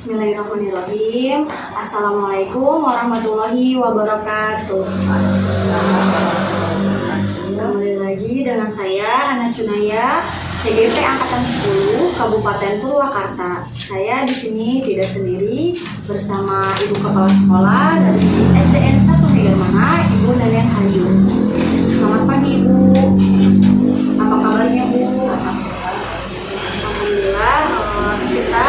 Bismillahirrahmanirrahim. Assalamualaikum warahmatullahi wabarakatuh. Kembali lagi dengan saya Hana Cunaya, CGP Angkatan 10 Kabupaten Purwakarta. Saya di sini tidak sendiri, bersama Ibu Kepala Sekolah dari SDN 1 Megamana, Ibu Nalian Hayu. Selamat pagi Ibu. Apa kabarnya Bu? Alhamdulillah. Kita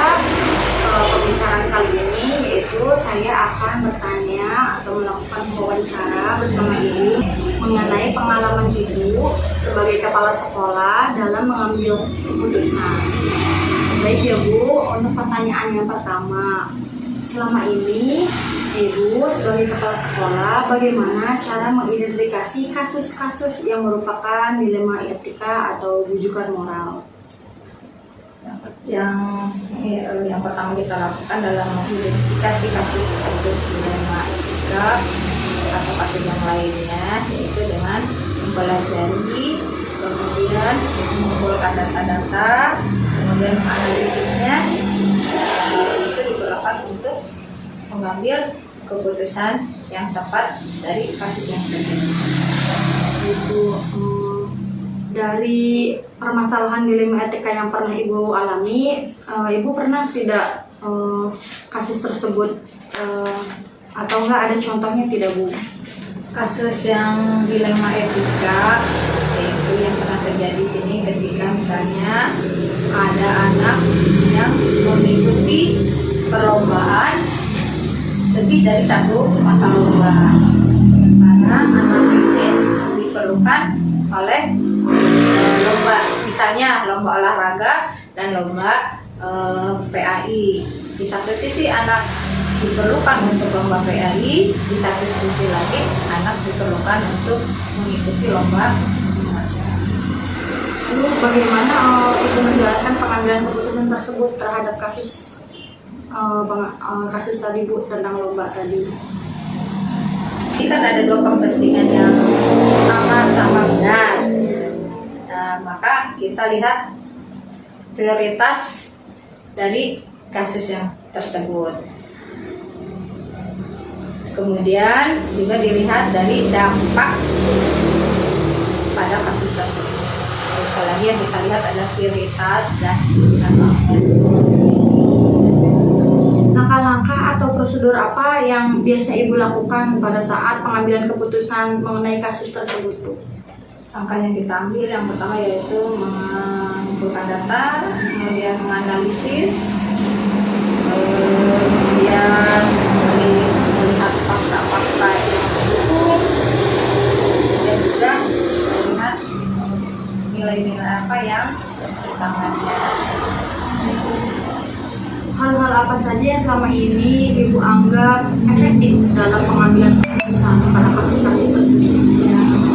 pembicaraan kali ini yaitu saya akan bertanya atau melakukan wawancara bersama Ibu mengenai pengalaman Ibu sebagai kepala sekolah dalam mengambil keputusan. Baik ya Bu, untuk pertanyaan yang pertama, selama ini Ibu sebagai kepala sekolah bagaimana cara mengidentifikasi kasus-kasus yang merupakan dilema etika atau rujukan moral? Yang pertama kita lakukan dalam mengidentifikasi kasus-kasus dilema etika atau kasus yang lainnya, yaitu dengan mempelajari, kemudian mengumpulkan data-data, kemudian menganalisisnya. Itu diperlukan untuk mengambil keputusan yang tepat dari kasus yang terjadi. Ibu, dari permasalahan dilema etika yang pernah Ibu alami, Ibu pernah tidak kasus tersebut atau enggak ada contohnya tidak Bu? Kasus yang dilema etika yaitu yang pernah terjadi di sini ketika misalnya ada anak yang mengikuti perlombaan lebih dari satu mata lomba, karena anak ini diperlukan oleh lomba, misalnya lomba olahraga dan lomba PAI. Di satu sisi anak diperlukan untuk lomba PAI, di satu sisi lagi anak diperlukan untuk mengikuti lomba olahraga. Lalu bagaimana Ibu menjalankan pengambilan keputusan tersebut terhadap kasus tadi Bu, tentang lomba tadi? Ini kan ada dua kepentingan yang sama-sama benar. Nah, maka kita lihat prioritas dari kasus yang tersebut. Kemudian juga dilihat dari dampak pada kasus tersebut. Jadi, sekali lagi yang kita lihat adalah prioritas dan dampaknya. Langkah-langkah atau prosedur apa yang biasa Ibu lakukan pada saat pengambilan keputusan mengenai kasus tersebut Bu? Langkah yang kita ambil yang pertama yaitu mengumpulkan data, kemudian menganalisis, kemudian melihat fakta-fakta yang cukup, dan juga melihat nilai-nilai apa yang utamanya. Hal-hal apa saja yang selama ini Ibu anggap efektif dalam pengambilan keputusan pada kasus-kasus tersebut?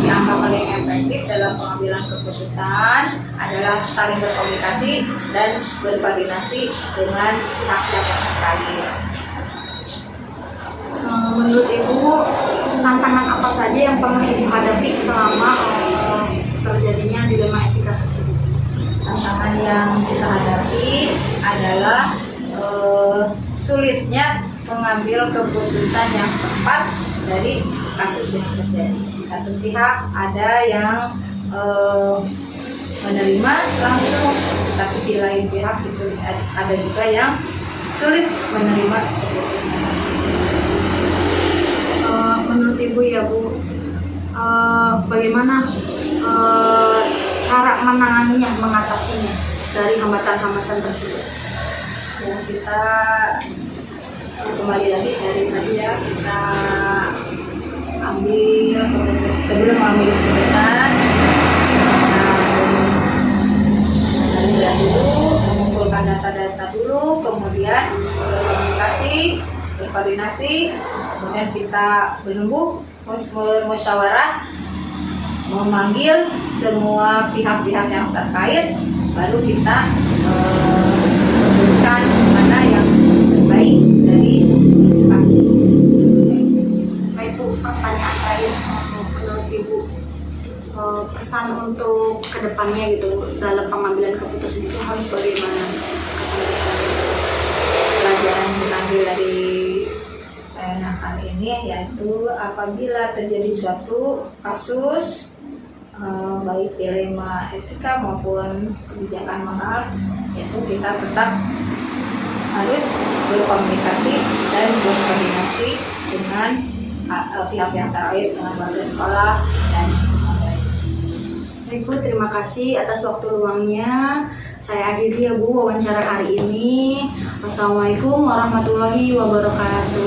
Dianggap paling efektif dalam pengambilan keputusan adalah saling berkomunikasi dan berkoordinasi dengan pihak-pihak yang terkait. Menurut Ibu, tantangan apa saja yang pernah Ibu hadapi selama terjadinya dilema etika tersebut? Tantangan yang kita hadapi adalah sulitnya mengambil keputusan yang tepat dari kasus yang terjadi. Di satu pihak ada yang menerima langsung, tapi di lain pihak itu ada juga yang sulit menerima keputusan. Menurut Ibu ya Bu, bagaimana cara menanganinya, mengatasinya dari hambatan-hambatan tersebut? Ya, kita kembali lagi dari tadi ya, kita ambil keputusan, sebelum mengambil keputusan analisa dulu, mengumpulkan data-data dulu, kemudian berkoordinasi, kemudian kita bermusyawarah, memanggil semua pihak-pihak yang terkait, baru kita memutuskan mana yang terbaik dari kasus ini. Baik Bu, pertanyaan terakhir, menurut Ibu pesan untuk kedepannya gitu dalam pengambilan keputusan itu harus bagaimana? Kesan-kesan pelajaran yang kita ambil dari kali ini, yaitu apabila terjadi suatu kasus baik dilema etika maupun kebijakan moral, yaitu kita tetap harus berkomunikasi dan berkoordinasi dengan pihak yang terkait, dengan warga sekolah dan Baik Bu, terima kasih atas waktu luangnya. Saya akhiri ya Bu wawancara hari ini. Wassalamualaikum warahmatullahi wabarakatuh.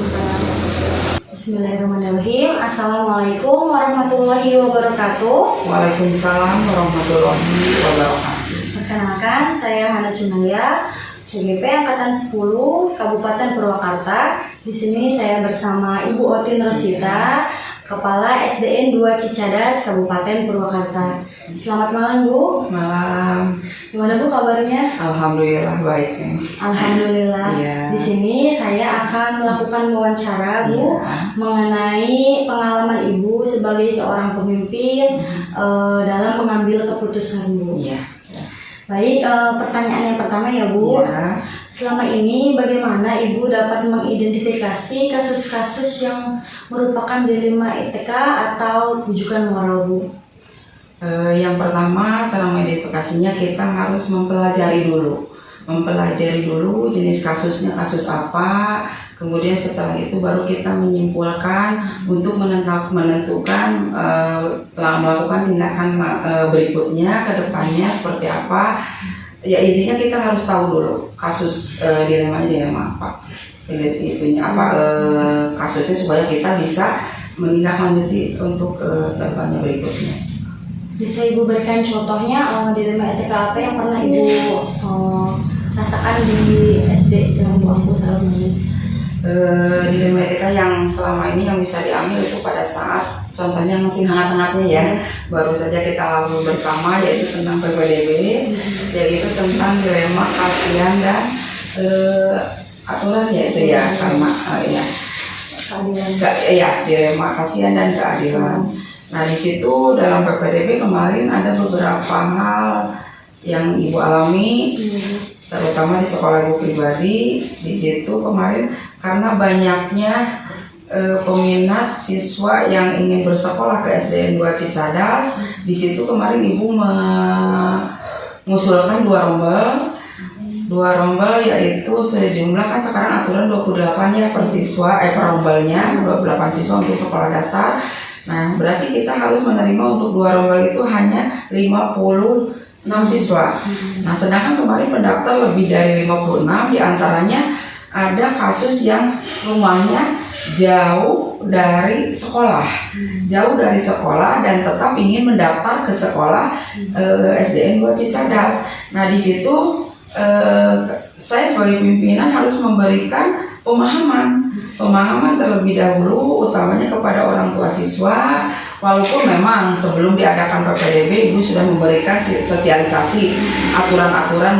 Bismillahirrahmanirrahim. Assalamualaikum warahmatullahi wabarakatuh. Waalaikumsalam warahmatullahi wabarakatuh. Perkenalkan, saya Hana Junaya, CGP Angkatan 10 Kabupaten Purwakarta. Di sini saya bersama Ibu Otin Rosita, Kepala SDN 2 Cicadas, Kabupaten Purwakarta. Selamat malam Bu. Malam. Gimana Bu kabarnya? Alhamdulillah baik. Alhamdulillah. Iya. Di sini saya akan melakukan wawancara Bu mengenai pengalaman Ibu sebagai seorang pemimpin dalam mengambil keputusan Bu. Iya. Baik, pertanyaan yang pertama ya Bu. Iya. Selama ini bagaimana Ibu dapat mengidentifikasi kasus-kasus yang merupakan dilema etika atau rujukan moral Bu? Yang pertama, cara mengidentifikasinya kita harus mempelajari dulu jenis kasusnya kasus apa. Kemudian setelah itu baru kita menyimpulkan untuk menentukan melakukan tindakan berikutnya ke depannya seperti apa. Ya intinya kita harus tahu dulu kasus dilema apa, kasusnya supaya kita bisa menindaklanjuti untuk depannya berikutnya. Bisa Ibu berikan contohnya dilema etika apa yang pernah Ibu rasakan di SD yang aku selama ini? Dilema etika yang selama ini yang bisa diambil itu pada saat contohnya masih hangat-hangatnya ya, baru saja kita lalui bersama, yaitu tentang PPDB, yaitu tentang dilema kasihan dan aturan, yaitu ya karena dilema kasihan dan keadilan. Nah di situ dalam PPDB kemarin ada beberapa hal yang Ibu alami, terutama di sekolah Ibu pribadi. Di situ kemarin karena banyaknya peminat siswa yang ingin bersekolah ke SDN 2 Cicadas, di situ kemarin Ibu mengusulkan dua rombel yaitu sejumlah, kan sekarang aturan 28 ya per siswa, per rombelnya 28 siswa untuk sekolah dasar. Nah berarti kita harus menerima untuk dua rombel itu hanya 56 siswa. Nah sedangkan kemarin pendaftar lebih dari 56, diantaranya ada kasus yang rumahnya jauh dari sekolah dan tetap ingin mendaftar ke sekolah SDN 2 Cicadas. Nah di situ saya sebagai pimpinan harus memberikan pemahaman terlebih dahulu, utamanya kepada orang tua siswa. Walaupun memang sebelum diadakan PPDB Ibu sudah memberikan sosialisasi aturan-aturan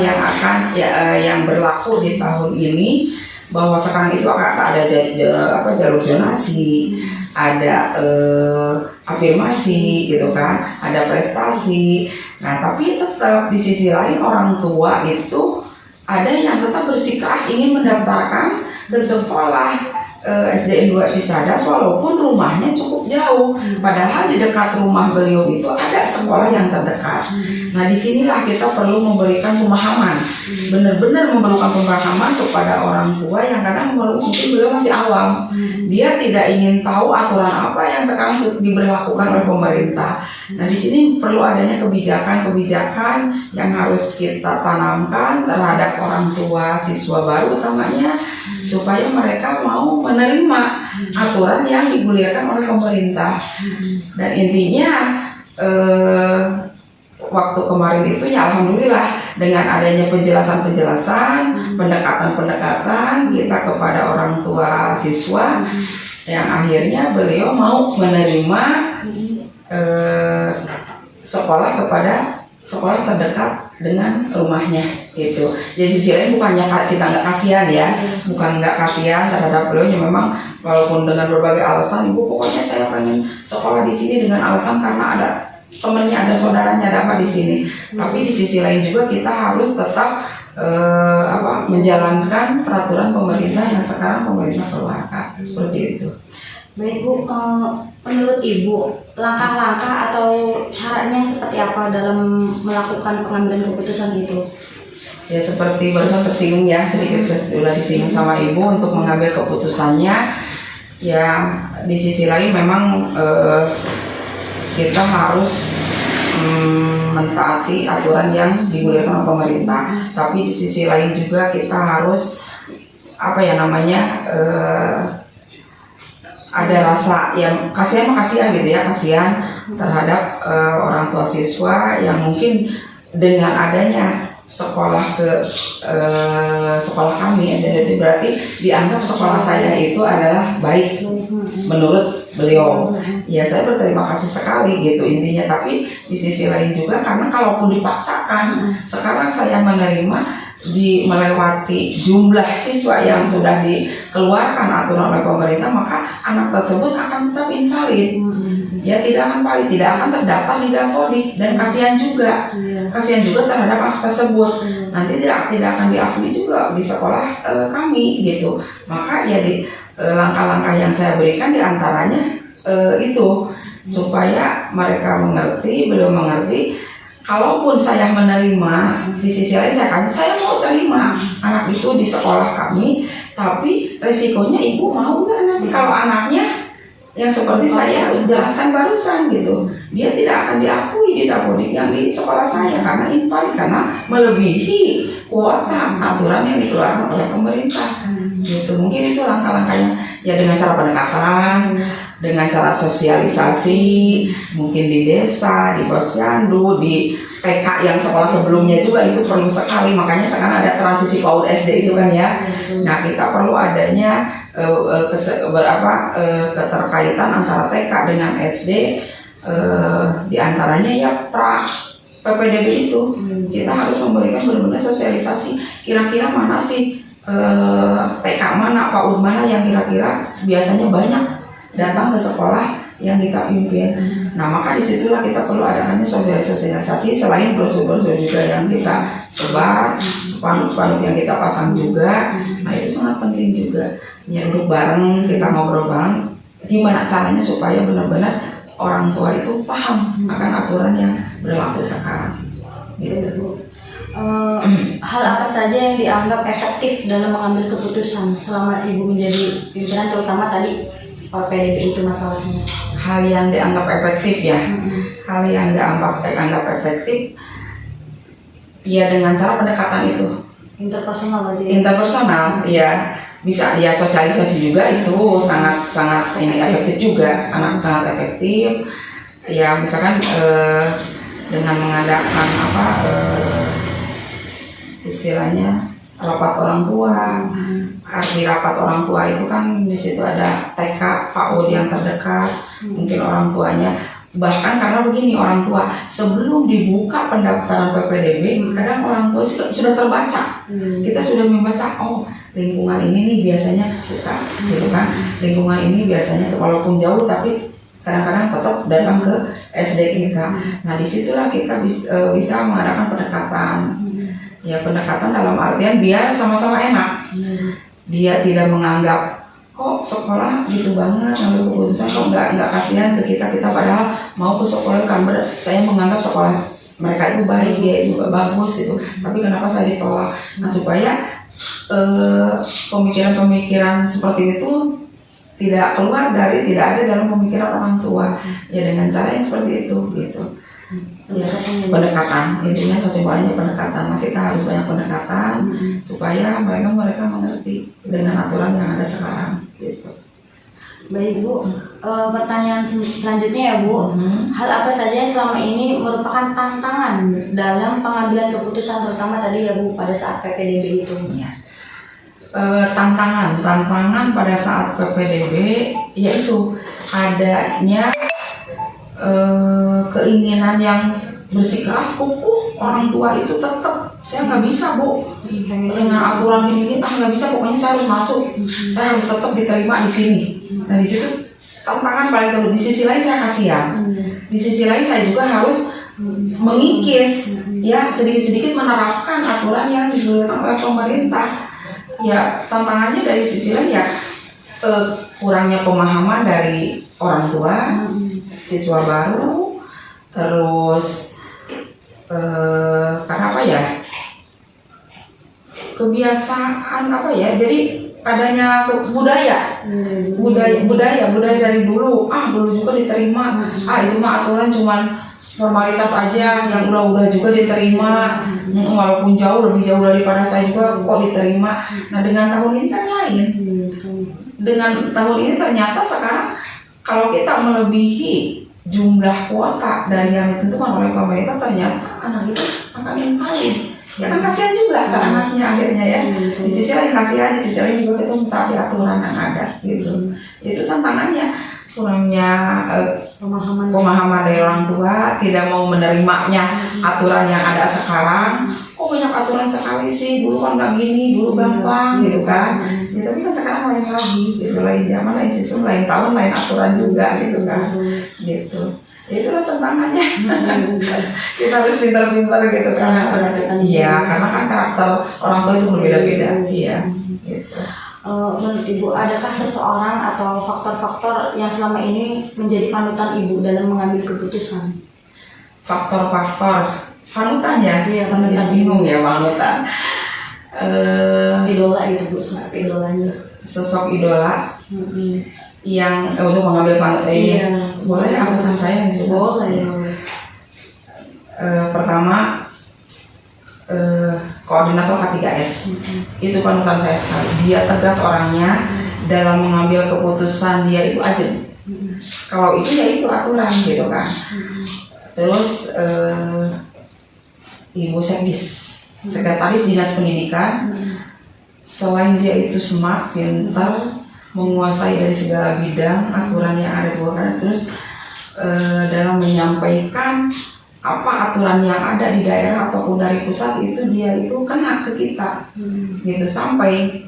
yang berlaku di tahun ini, bahwa sekarang itu akan ada jalur zonasi, ada afirmasi gitu kan, ada prestasi. Nah tapi tetap di sisi lain orang tua itu ada yang tetap bersikeras ingin mendaftarkan ke sekolah SDN 2 Cicadas walaupun rumahnya cukup jauh, padahal di dekat rumah beliau itu ada sekolah yang terdekat. Nah disinilah kita perlu memberikan pemahaman, benar-benar memerlukan pemahaman kepada orang tua yang kadang mungkin beliau masih awam, dia tidak ingin tahu aturan apa yang sekarang diberlakukan oleh pemerintah. Nah di sini perlu adanya kebijakan yang harus kita tanamkan terhadap orang tua siswa baru utamanya, supaya mereka mau menerima aturan yang digulirkan oleh pemerintah. Dan intinya waktu kemarin itu ya alhamdulillah dengan adanya penjelasan, pendekatan kita kepada orang tua siswa, yang akhirnya beliau mau menerima sekolah terdekat dengan rumahnya gitu. Jadi sisi lain bukannya kita nggak kasihan terhadap beliau, yang memang walaupun dengan berbagai alasan, Ibu pokoknya saya pengen sekolah di sini dengan alasan karena ada temennya, ada saudaranya, ada apa di sini. Tapi di sisi lain juga kita harus tetap menjalankan peraturan pemerintah yang sekarang pemerintah keluarkan seperti itu. Baik Bu, menurut Ibu langkah-langkah atau caranya seperti apa dalam melakukan pengambilan keputusan itu? Ya seperti barusan tersinggung ya, sedikit sudah disinggung sama Ibu untuk mengambil keputusannya. Ya di sisi lain memang kita harus mentaati aturan yang dibuatkan oleh pemerintah. Tapi di sisi lain juga kita harus ada rasa yang kasihan gitu ya, kasihan terhadap orang tua siswa yang mungkin dengan adanya sekolah kami, jadi berarti dianggap sekolah saya itu adalah baik menurut beliau. Ya saya berterima kasih sekali gitu intinya. Tapi di sisi lain juga karena kalaupun dipaksakan, sekarang saya menerima melewati jumlah siswa yang sudah dikeluarkan aturan oleh pemerintah, maka anak tersebut akan tetap invalid. Ya tidak akan valid, tidak akan terdaftar di Davodi, dan kasihan juga terhadap anak tersebut. Nanti tidak akan diakui juga di sekolah kami gitu. Maka ya di langkah-langkah yang saya berikan diantaranya itu supaya mereka beliau mengerti. Kalaupun saya menerima, di sisi lain saya mau terima anak itu di sekolah kami, tapi resikonya ibu mau nggak nanti kalau anaknya yang seperti saya jelaskan barusan gitu, dia tidak akan diakui di Davodi yang di sekolah saya karena invalid, karena melebihi kuota aturan yang dikeluarkan oleh pemerintah. Gitu. Mungkin itu langkah-langkahnya ya, dengan cara pendekatan, dengan cara sosialisasi, mungkin di desa, di posyandu, di TK yang sekolah sebelumnya juga itu perlu sekali. Makanya sekarang ada transisi PAUD SD itu kan ya. Nah kita perlu adanya keterkaitan antara TK dengan SD, diantaranya ya PPDB itu. Kita harus memberikan benar-benar sosialisasi. Kira-kira mana sih TK mana, PAUD mana yang kira-kira biasanya banyak datang ke sekolah yang kita pimpin. Nah maka disitulah kita perlu adakannya sosialisasi, selain brosur-brosur juga yang kita sebar, spanduk-spanduk yang kita pasang juga. Nah itu sangat penting juga. Ya duduk bareng, kita ngobrol bareng, gimana caranya supaya benar-benar orang tua itu paham akan aturan yang berlaku sekarang. Gitu. Hal apa saja yang dianggap efektif dalam mengambil keputusan selama Ibu menjadi pimpinan, terutama tadi PDB itu masalahnya? Hal yang dianggap efektif ya, hal yang dianggap efektif ya dengan cara pendekatan itu interpersonal ya, bisa ya sosialisasi juga itu sangat ini efektif juga, sangat efektif ya. Misalkan dengan mengadakan istilahnya rapat orang tua. Di rapat orang tua itu kan di situ ada TK, PAUD yang terdekat, mungkin orang tuanya. Bahkan karena begini, orang tua sebelum dibuka pendaftaran PPDB, kadang orang tua sudah terbaca. Kita sudah membaca, oh lingkungan ini nih biasanya kita, gitu kan? Lingkungan ini biasanya walaupun jauh tapi kadang-kadang tetap datang ke SD kita. Nah disitulah kita bisa mengadakan pendekatan. Ya pendekatan dalam artian biar sama-sama enak. Dia tidak menganggap kok sekolah gitu banget ngambil keputusan, kok nggak kasihan ke kita padahal mau ke sekolah kan. Saya menganggap sekolah mereka itu baik, dia itu bagus gitu, tapi kenapa saya ditolak? Nah supaya pemikiran-pemikiran seperti itu tidak ada dalam pemikiran orang tua ya, dengan cara yang seperti itu gitu. Ya, pendekatan, intinya kesimpulannya pendekatan. Nah, kita harus banyak pendekatan supaya mereka mengerti dengan aturan yang ada sekarang gitu. Baik Bu, pertanyaan selanjutnya ya Bu, hal apa saja yang selama ini merupakan tantangan dalam pengambilan keputusan, terutama tadi ya Bu pada saat PPDB itu? Ya. Tantangan pada saat PPDB yaitu adanya keinginan yang bersikeras kukuh orang tua itu tetap, saya nggak bisa Bu dengan aturan ini, nggak bisa, pokoknya saya harus masuk, saya harus tetap diterima di sini. Nah di situ tantangan paling terlalu. Di sisi lain saya kasihan, di sisi lain saya juga harus mengikis, ya sedikit-sedikit menerapkan aturan yang diberikan oleh pemerintah. Ya tantangannya dari sisi lain ya kurangnya pemahaman dari orang tua, siswa baru, terus karena apa ya, kebiasaan apa ya, jadi adanya budaya dari dulu juga diterima, itu mah aturan cuman formalitas aja, yang udah juga diterima, walaupun lebih jauh daripada saya juga kok diterima. Nah dengan tahun ini kan lain, dengan tahun ini ternyata sekarang kalau kita melebihi jumlah kuota dari yang ditentukan oleh pemerintah, ternyata anak itu akan yang paling. Ya kan kasihan juga ke anaknya akhirnya ya. Di sisi lain kasihan, di sisi lain juga kita mentaati aturan yang ada gitu. Itu tantangannya, kurangnya pemahaman dari orang tua, tidak mau menerimanya aturan yang ada sekarang. Kok banyak aturan sekali sih, dulu kan nggak gini, dulu gampang gitu kan. Ya, tapi kan sekarang lain lagi gitu, lain zaman, lain sistem, lain tahun, lain aturan juga gitu kan. Gitu. Itulah tantangannya. Kita harus pintar-pintar gitu kan. Iya, karena kan karakter orang tua itu berbeda-beda. Iya. Gitu. Menurut Ibu, adakah seseorang atau faktor-faktor yang selama ini menjadi panutan Ibu dalam mengambil keputusan? Faktor-faktor panutan ya? Iya, panutan. Bingung ya panutan. Idola itu Bu, sosok idolanya. Sosok idola. Yang untuk mengambil Iya. Boleh atasan saya disebut? Boleh. Pertama koordinator K3S. Itu panutan saya sekali. Dia tegas orangnya dalam mengambil keputusan, dia itu ajeng. Kalau itu ya itu aturan gitu kan. Terus Ibu Sekdis, Sekretaris Dinas Pendidikan. Selain dia itu smart, pintar, menguasai dari segala bidang aturan yang ada di bawah, terus dalam menyampaikan apa aturan yang ada di daerah ataupun dari pusat, itu dia itu kena ke kita gitu, sampai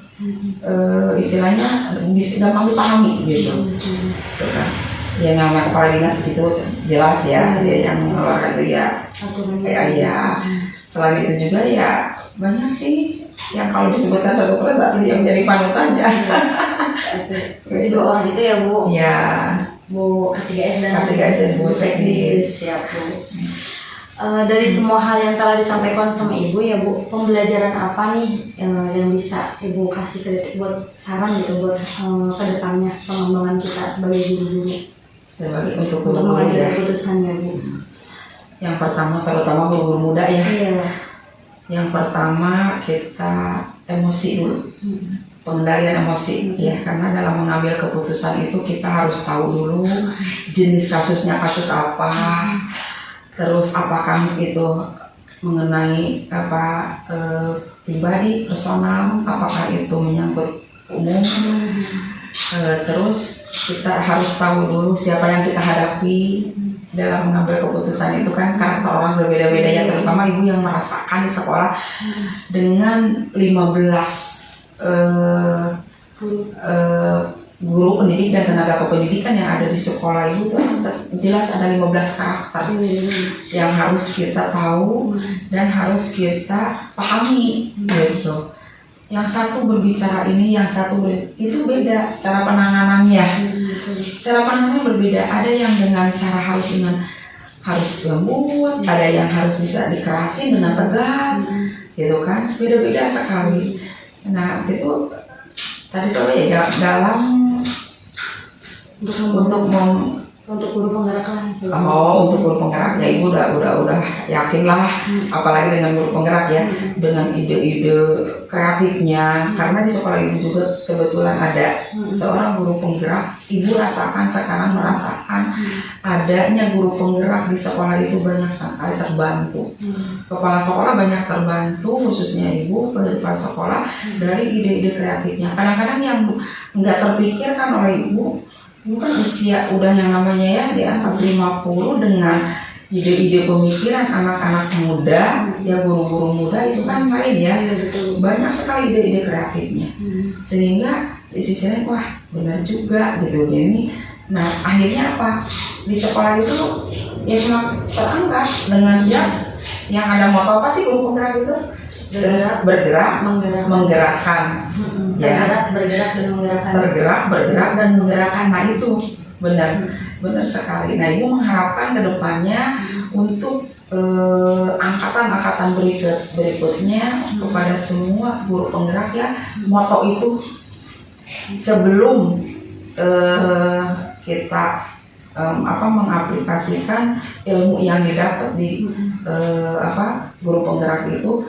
istilahnya bisa gampang dipahami gitu. Gitu kan. Ya namanya kepala dinas gitu jelas ya, dia yang mengeluarkan itu ya. Ya selain itu juga ya banyak sih yang kalau disebutkan satu persatu yang menjadi panutannya. Jadi 2 orang itu ya Bu? Ya, Bu K3S dan Bu Sekdis. Siap Bu. Dari semua hal yang telah disampaikan sama Ibu ya Bu, pembelajaran apa nih yang bisa Ibu kasih kritik buat saran gitu buat kedepannya pengembangan kita sebagai guru-guru? Sebagai untuk mengambil ya. keputusan ya Bu. Yang pertama, terutama guru muda ya. Iya. Yang pertama kita emosi dulu. Pengendalian emosi ya, karena dalam mengambil keputusan itu kita harus tahu dulu jenis kasusnya kasus apa, terus apakah itu mengenai apa pribadi personal, apakah itu menyangkut umum, terus kita harus tahu dulu siapa yang kita hadapi dalam mengambil keputusan itu kan, karakter orang berbeda-beda ya, terutama ibu yang merasakan di sekolah dengan 15 guru pendidik dan tenaga kependidikan yang ada di sekolah itu jelas ada 15 karakter yang harus kita tahu dan harus kita pahami gitu. Yang satu berbicara ini, yang satu itu beda cara penanganannya. Cara penanganannya berbeda. Ada yang dengan cara harus lembut, ada yang harus bisa dikerasin dengan tegas, gitu kan? Beda-beda sekali. Nah itu tadi kalau ya dalam untuk guru penggerak lah. Untuk guru penggerak ya ibu udah yakin lah, apalagi dengan guru penggerak ya, dengan ide-ide kreatifnya, karena di sekolah ibu juga kebetulan ada seorang guru penggerak. Ibu merasakan adanya guru penggerak di sekolah itu banyak sekali terbantu. Kepala sekolah banyak terbantu, khususnya ibu kepala sekolah dari ide-ide kreatifnya. Kadang-kadang yang nggak terpikirkan oleh ibu kan usia udah yang namanya ya di atas 50, dengan ide-ide pemikiran anak-anak muda ya, guru-guru muda itu kan lain ya, banyak sekali ide-ide kreatifnya, sehingga di sisi lain wah benar juga gitu gini. Nah akhirnya apa, di sekolah itu ya semakin terangkat dengan dia yang ada moto apa sih guru penggerak itu? Bergerak, menggerakkan, ya, bergerak dan menggerakkan. bergerak dan menggerakkan. Nah itu benar sekali. Nah ibu mengharapkan kedepannya untuk angkatan-angkatan berikutnya kepada semua guru penggerak ya, moto itu sebelum kita mengaplikasikan ilmu yang didapat di guru penggerak itu,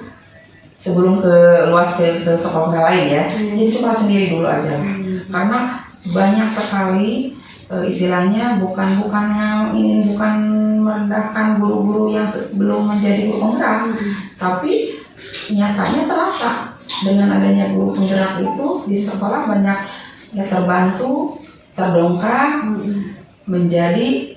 sebelum luas ke sekolah lain ya, jadi sekolah sendiri dulu aja lah. Karena banyak sekali istilahnya bukan merendahkan guru-guru yang belum menjadi guru penggerak, tapi nyatanya terasa dengan adanya guru penggerak itu di sekolah banyak ya terbantu, terdongkrak menjadi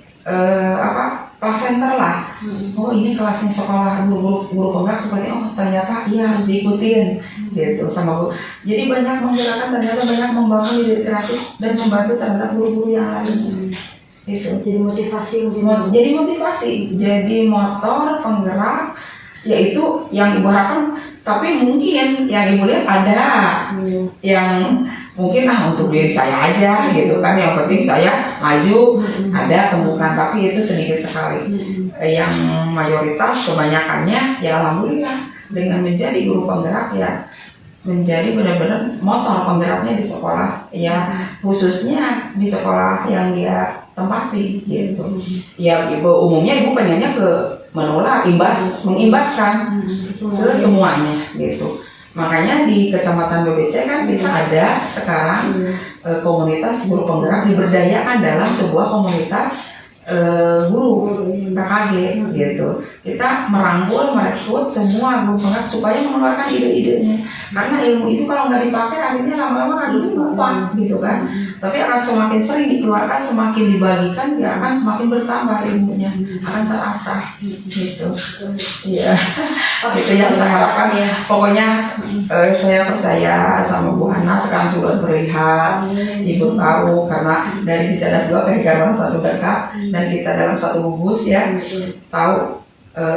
kelas center lah. Oh ini kelasnya sekolah guru penggerak seperti ternyata iya harus diikutin gitu sama guru. Jadi banyak menggerakkan, ternyata banyak membangun ide kreatif dan membantu terhadap guru-guru yang lain. Itu Jadi motivasi. jadi motor penggerak, yaitu yang ibu harapkan. Tapi mungkin yang ibu lihat ada yang mungkin untuk diri saya aja gitu kan, yang penting saya maju, ada temukan, tapi itu sedikit sekali. Yang mayoritas kebanyakannya ya alhamdulillah dengan menjadi guru penggerak ya menjadi benar-benar motor penggeraknya di sekolah ya, khususnya di sekolah yang dia tempati gitu. Ya umumnya ibu pengennya ke mengimbaskan ke semuanya gitu. Makanya di Kecamatan BBC kan kita ada sekarang komunitas guru penggerak diberdayakan dalam sebuah komunitas guru KKG gitu. Kita merekrut semua guru penggerak supaya mengeluarkan ide-idenya. Karena ilmu itu kalau nggak dipakai akhirnya lama-lama lupa gitu kan. Tapi akan semakin sering dikeluarkan, semakin dibagikan, dia akan semakin bertambah ilmunya, akan terasah gitu. Iya, itu yang saya harapkan ya. Pokoknya saya percaya sama Bu Hana sekarang sudah terlihat, ibu tahu karena dari si Cerdas 2 ke Hikayat satu dekat dan kita dalam satu bungkus ya, tahu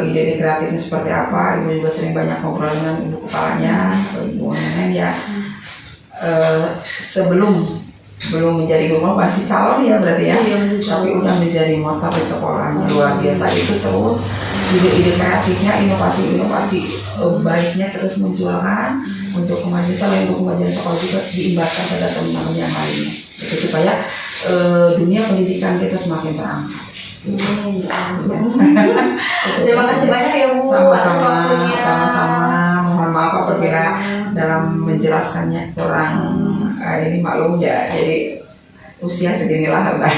ide kreatifnya seperti apa. Ibu juga sering banyak ngobrol dengan ibu kepalanya, ibu Nenek ya. Belum menjadi guru masih calon ya berarti ya, tapi udah menjadi motor di sekolahnya luar biasa. Itu terus ide-ide kreatifnya, inovasi baiknya terus munculkan untuk kemajuan, selain untuk kemajuan sekolah juga diimbaskan pada teman-teman yang lainnya itu supaya dunia pendidikan kita semakin terangkat. Terima kasih banyak ya Bu atas waktunya. Sama-sama. Mohon maaf apabila dalam menjelaskannya kurang ini maklum ya, jadi usia seginilah udah.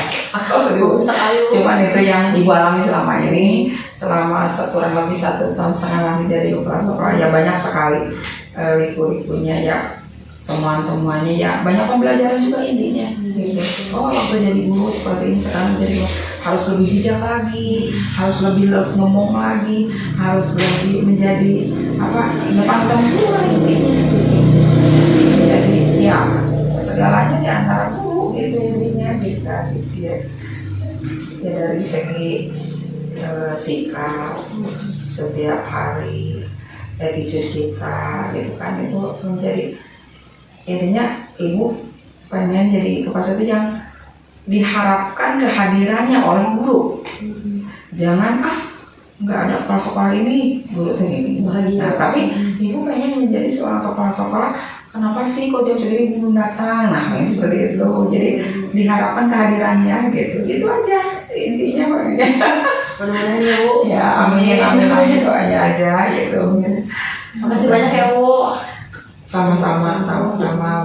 Cuman itu yang ibu alami selama ini, selama kurang lebih 1,5 tahun menjadi kepala sekolah ya, banyak sekali liku-likunya ya, temuan-temuannya ya, banyak pembelajaran juga intinya gitu. Oh waktu jadi guru seperti ini, sekarang jadi harus lebih bijak lagi, harus lebih ngomong lagi, harus lebih menjadi depan tempuh lah intinya gitu. Jadi ya segalanya di antara guru gitu intinya kita gitu ya. Ya dari segi sikap setiap hari, attitude kita gitu kan, itu menjadi intinya ibu pengen jadi kepala sekolah yang diharapkan kehadirannya oleh guru. Jangan nggak ada kepala sekolah ini guru ini. Nah, tapi ibu pengen menjadi seorang kepala sekolah. Kenapa sih kok jam segini belum datang? Nah yang seperti itu. Jadi diharapkan kehadirannya gitu. Itu aja intinya pokoknya. Mudah-mudahan ya Bu. Ya amin doanya aja gitu. Makasih banyak ya Bu. Sama-sama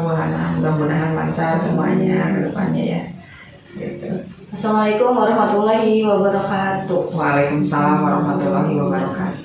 Bu Hana, mudah-mudahan lancar semuanya ke depannya ya gitu. Assalamualaikum warahmatullahi wabarakatuh. Waalaikumsalam warahmatullahi wabarakatuh.